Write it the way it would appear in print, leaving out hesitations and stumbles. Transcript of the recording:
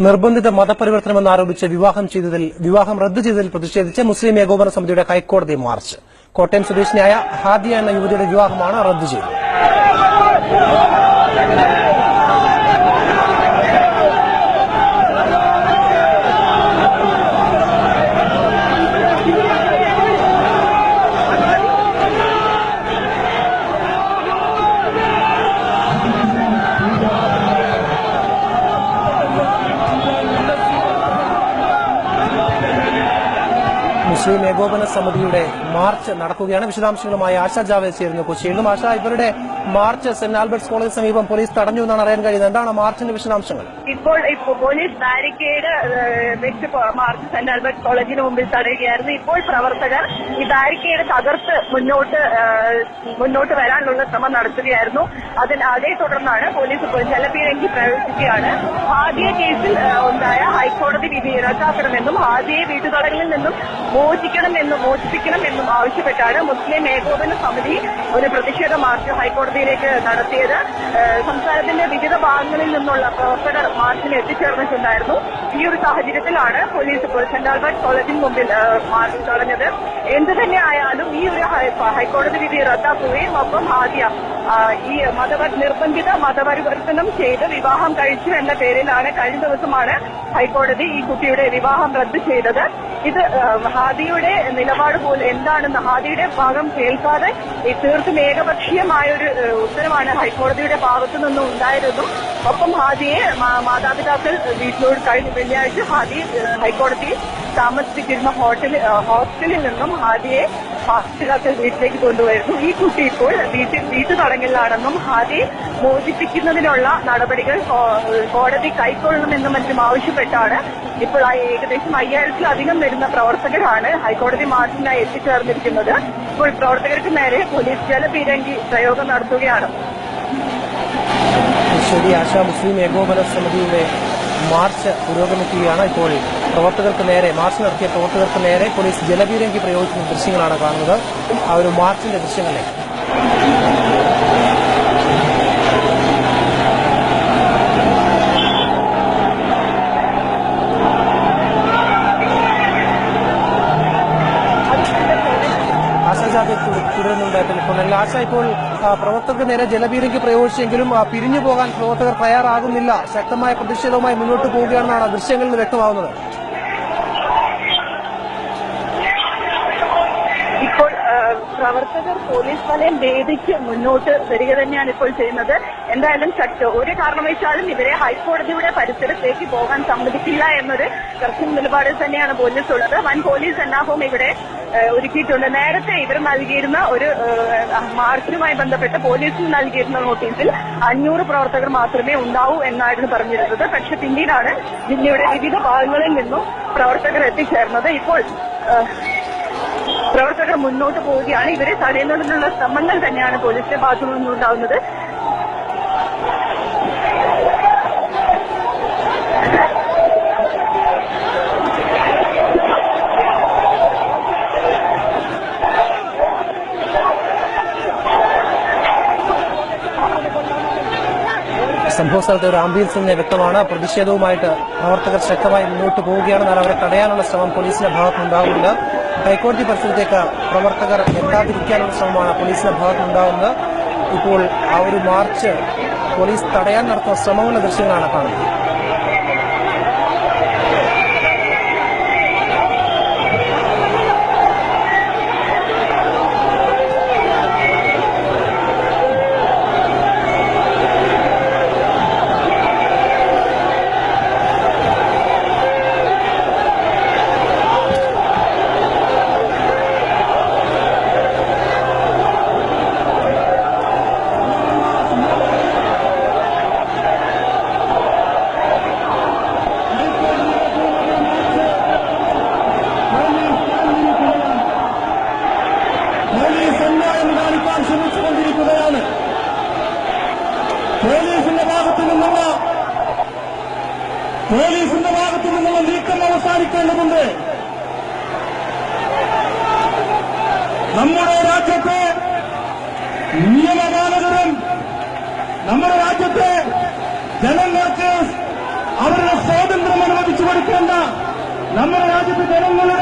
നിർബന്ധിത മതപരിവർത്തനമെന്ന് ആരോപിച്ച് വിവാഹം റദ്ദു ചെയ്തതിൽ പ്രതിഷേധിച്ച് മുസ്ലിം ഏകോപന സമിതിയുടെ ഹൈക്കോടതി മാർച്ച്. കോട്ടയം സ്വദേശിനിയായ ഹാദിയ എന്ന യുവതിയുടെ വിവാഹമാണ് റദ്ദു ചെയ്തത്. മുസ്ലിം ഏകോപന സമിതിയുടെ മാർച്ച് നടക്കുകയാണ്. വിശദാംശങ്ങളുമായി ആശ ജാവേദ് ചേരുന്നു കൊച്ചിയിൽ നിന്നും. ആശ, ഇവരുടെ മാർച്ച് സെന്റ് ആൽബർട്ട്സ് കോളേജ് സമീപം പോലീസ് തടഞ്ഞു എന്നാണ് അറിയാൻ കഴിയുന്നത്. എന്താണ് മാർച്ചിന്റെ വിശദാംശങ്ങൾ? ഇപ്പോൾ പോലീസ് ബാരിക്കേഡ് വെച്ച് മാർച്ച് സെന്റ് ആൽബർട്ട്സ് കോളേജിന് മുമ്പിൽ തടയുകയായിരുന്നു. ഇപ്പോൾ പ്രവർത്തകർ ഈ ബാരിക്കേഡ് തകർത്ത് മുന്നോട്ട് വരാനുള്ള ശ്രമം നടത്തുകയായിരുന്നു. അതേ തുടർന്നാണ് പോലീസ് ജലപീരങ്കി പ്രയോഗിക്കുകയാണ്. ഹാദിയ കേസിൽ ഉണ്ടായ ഹൈക്കോടതി വിധി റദ്ദാക്കണമെന്നും ഹാദിയെ വീട്ടുതടങ്ങളിൽ നിന്നും മോചിപ്പിക്കണമെന്നും ആവശ്യപ്പെട്ടാണ് മുസ്ലിം ഏകോപന സമിതി ഒരു പ്രതിഷേധ മാർച്ച് ഹൈക്കോടതിയിലേക്ക് നടത്തിയത്. സംസ്ഥാനത്തിന്റെ വിവിധ ഭാഗങ്ങളിൽ നിന്നുള്ള പ്രവർത്തകർ മാർച്ചിന് എത്തിച്ചേർന്നിട്ടുണ്ടായിരുന്നു. ഈ ഒരു സാഹചര്യത്തിലാണ് പോലീസ് സെന്റ് ആൽബർട്ട് കോളേജിന് മുമ്പിൽ മാർച്ച് തടഞ്ഞത്. എന്തു തന്നെ ആയാലും ഈ ഒരു ഹൈക്കോടതി വിധി റദ്ദാക്കുകയും ഒപ്പം ഹാദിയ ഈ നിർബന്ധിത മതപരിവർത്തനം ചെയ്ത് വിവാഹം കഴിച്ചു എന്ന പേരിലാണ് കഴിഞ്ഞ ദിവസമാണ് ഹൈക്കോടതി ഈ കുട്ടിയുടെ വിവാഹം റദ്ദു ചെയ്തത്. ഇത് ഹാദിയുടെ നിലപാട് പോലെ എന്താണെന്ന് ഹാദിയുടെ ഭാഗം കേൾക്കാതെ തീർത്തും ഏകപക്ഷീയമായൊരു ഉത്തരവാണ് ഹൈക്കോടതിയുടെ ഭാഗത്തു നിന്നും ഉണ്ടായിരുന്നു. ഒപ്പം ഹാദിയെ മാതാപിതാക്കൾ വീട്ടിലോട് കഴിഞ്ഞ വെള്ളിയാഴ്ച ഹാദി ഹൈക്കോടതിയിൽ താമസിച്ചിരുന്ന ഹോസ്റ്റലിൽ നിന്നും ഹാദിയെ മാതാപിതാക്കൾ വീട്ടിലേക്ക് കൊണ്ടുവരുന്നു. ഈ കുട്ടി ഇപ്പോൾ വീട്ടു തടങ്കലിലാണെന്നും ഹാദിയെ മോചിപ്പിക്കുന്നതിനുള്ള നടപടികൾ കോടതി കൈക്കൊള്ളണമെന്നും മറ്റും ആവശ്യപ്പെട്ടാണ് ഇപ്പോൾ ഏകദേശം 5000-ലധികം വരുന്ന പ്രവർത്തകരാണ് ഹൈക്കോടതി മാർച്ചിനായി എത്തിച്ചേർന്നിരിക്കുന്നത്. ഇപ്പോൾ പ്രവർത്തകർക്ക് നേരെ പോലീസ് ജലപീരങ്കി പ്രയോഗം നടത്തുകയാണ്. ശരി ആശ, മുസ്ലിം ഏകോപന സമിതിയുടെ മാർച്ച് പുരോഗമിക്കുകയാണ്. ഇപ്പോൾ മാർച്ച് നടത്തിയ പ്രവർത്തകർക്ക് നേരെ പോലീസ് ജലപീരങ്കി പ്രയോഗിക്കുന്ന ദൃശ്യങ്ങളാണ് കാണുന്നത്. ആ ഒരു മാർച്ചിന്റെ ദൃശ്യങ്ങളിലേക്ക് തുടരുന്നുണ്ട് ടെലിഫോണിൽ. ആശ, ഇപ്പോൾ പ്രവർത്തകർക്ക് നേരെ ജലപീരങ്കി പ്രയോഗിച്ചെങ്കിലും പിരിഞ്ഞു പോകാൻ പ്രവർത്തകർ തയ്യാറാകുന്നില്ല. ശക്തമായ പ്രതിഷേധവുമായി മുന്നോട്ട് പോവുകയാണെന്നാണ് ദൃശ്യങ്ങളിൽ നിന്ന് വ്യക്തമാകുന്നത്. ഇപ്പോൾ പ്രവർത്തകർ പോലീസ് വലയം ഭേദിച്ച് മുന്നോട്ട് വരിക തന്നെയാണ് ഇപ്പോൾ ചെയ്യുന്നത്. എന്തായാലും ഒരു കാരണവശാലും ഇവരെ ഹൈക്കോടതിയുടെ പരിസരത്തേക്ക് പോകാൻ സമ്മതിക്കില്ല എന്നൊരു കർശന നിലപാടിൽ തന്നെയാണ് പോലീസ് ഉള്ളത്. വൻ പോലീസ് സന്നാഹവും ഇവിടെ ഒരുക്കിയിട്ടുണ്ട്. നേരത്തെ ഇവർ നൽകിയിരുന്ന ഒരു മാർച്ചുമായി ബന്ധപ്പെട്ട് പോലീസിന് നൽകിയിരുന്ന നോട്ടീസിൽ 500 പ്രവർത്തകർ മാത്രമേ ഉണ്ടാവൂ എന്നായിരുന്നു പറഞ്ഞിരുന്നത്. പക്ഷെ പിന്നീടാണ് ജില്ലയുടെ വിവിധ ഭാഗങ്ങളിൽ നിന്നും പ്രവർത്തകർ എത്തിച്ചേർന്നത്. ഇപ്പോൾ പ്രവർത്തകർ മുന്നോട്ട് പോവുകയാണ്. ഇവരെ തടയുന്നതിനുള്ള ശ്രമങ്ങൾ തന്നെയാണ് പോലീസിന്റെ ഭാഗത്തു നിന്നുണ്ടാവുന്നത്. സംഭവ സ്ഥലത്തെ ഒരു ആംബുലൻസ് തന്നെ വ്യക്തമാണ്. പ്രതിഷേധവുമായിട്ട് പ്രവർത്തകർ ശക്തമായി മുന്നോട്ട് പോവുകയാണെന്നാണ് അവരെ തടയാനുള്ള ശ്രമം പോലീസിന്റെ ഭാഗത്തുനിന്നുണ്ടാകുന്നത്. ഹൈക്കോടതി പരിസരത്തേക്ക് പ്രവർത്തകർ എത്താതിരിക്കാനുള്ള ശ്രമമാണ് പോലീസിന്റെ ഭാഗത്തുനിന്നുണ്ടാകുന്നത്. ഇപ്പോൾ ആ ഒരു മാർച്ച് പോലീസ് തടയാൻ നടത്തുന്ന ശ്രമങ്ങളുടെ ദൃശ്യങ്ങളാണ് കാണുന്നത്. പോലീസിന്റെ ഭാഗത്തു നിന്നുള്ള നീക്കം അവസാനിക്കേണ്ടതുണ്ട്. നമ്മുടെ രാജ്യത്തെ നിയമപാലകരും നമ്മുടെ രാജ്യത്തെ ജനങ്ങൾക്ക് അവരുടെ സ്വാതന്ത്ര്യം കൊടുക്കേണ്ട നമ്മുടെ രാജ്യത്തെ ജനങ്ങളെ